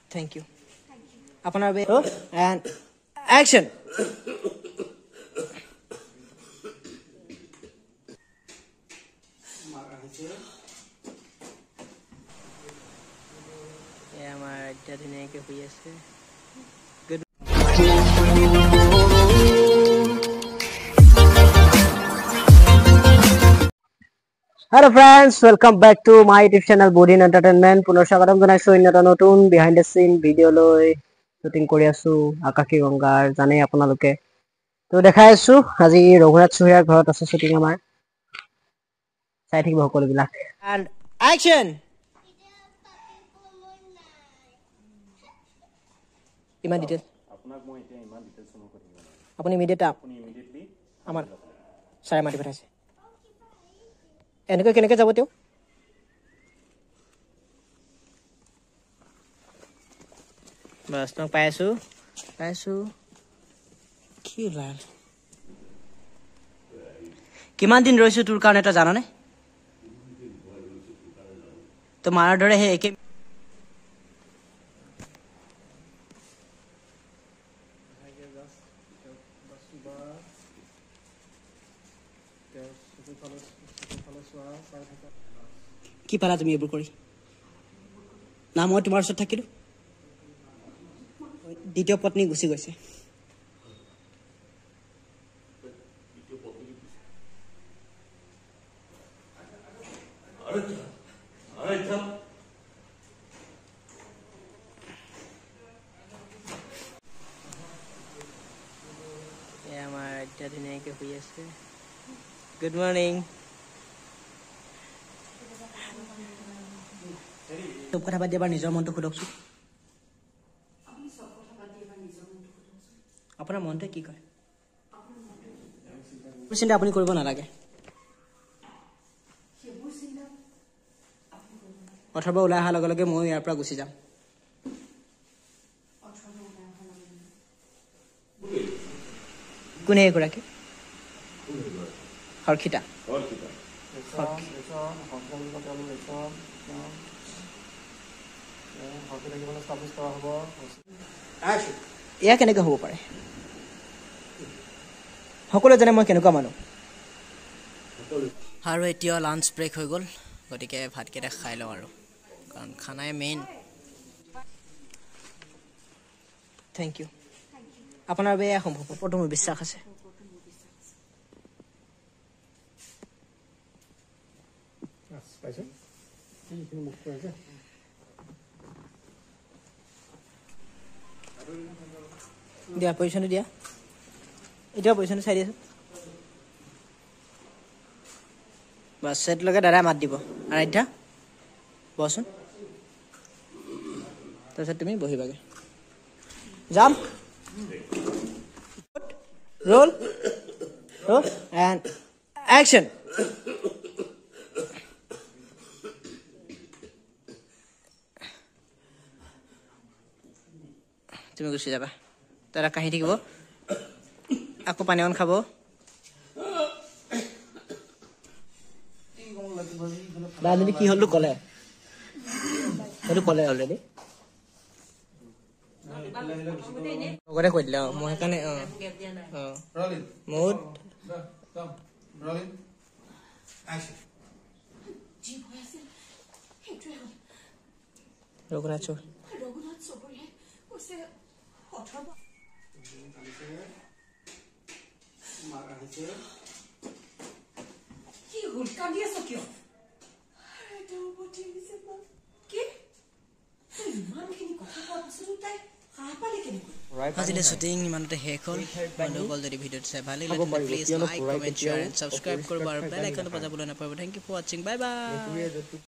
Thank you. Apnar way and action. Yeah, my dad didn't get here. Good. Hello friends, welcome back to my YouTube channel Bodin Entertainment. Punar swagatam janaisu innota notun behind the scene video loi shooting kori asu Akaki Gangar janai apnaloke. To dekhai asu aji Raghunath Suhiyar ghorat asu shooting amar. Sai thik bhokol bilak. And action. Iman detail. Apnak moi etia iman detail suno kori. Apuni immediately amar sai mati pathaise. এনেকৈ কেনেকৈ যাব তেও বাস ন পাইছো কি লাল কিমান দিন ৰৈছো তোৰ কাৰণে এটা জানানে তো মাৰ দৰে হে একে কি পালা তুমি এবোৰ কৰি না মই তোমাৰ ওচৰত থাকিলো দ্বিতীয় পত্নী গুছি গৈছে আমাৰ এতিয়া ধুনীয়াকৈ শুই আছে গুড মৰ্নিং তো কথা বাদ দিবা নিজৰ মনটো খুদকছো আপোনাৰ মনটো কি কয় চিন্তা আপুনি কৰিব নালাগে অথবা ওলাই অহাৰ লগে লগে মই ইয়াৰ পৰা গুচি যাম কোনে এগৰাকী হৰখিতা এয়া কেনেকৈ হ'ব পাৰে সকলোৱে জানে মই কেনেকুৱা মানুহ আৰু এতিয়া লাঞ্চ ব্ৰেক হৈ গ'ল গতিকে ভাতকেইটা খাই লওঁ আৰু কাৰণ খানাই মেইন থেংক ইউ আপোনাৰ বেয়া সম্ভৱ ওপৰতো মোৰ বিশ্বাস আছে দিয়া পজিশ্যনটো দিয়া এতিয়া পজিশ্যনটো চাই দিয়াচোন বাছ সেইটোলৈকে দাদাই মাত দিব আৰাধ্যা বচোন তাৰপিছত তুমি বহিবাগে যাম ৰোল এণ্ড একশ্যন তুমি গুচি যাবা তারা কাহি থাকিব আকৌ পানী অন খাব দাদা কি হলো কলে অলৰেডি ওগৰে কৈ দিলে মই সেইকাৰণে mood rolling action Raghunath Choudhury আজিলে শুটিং ইমানতে শেষ হ'ল বন্ধুসকল যদি ভিডিঅ'টো চাই ভাল লাগিলে please like comment share and subscribe কৰিব আৰু বেল আইকনটো বজাবলৈ নাপাহৰিব থেংক ইউ ফৰ ৱাচিং বাই বাই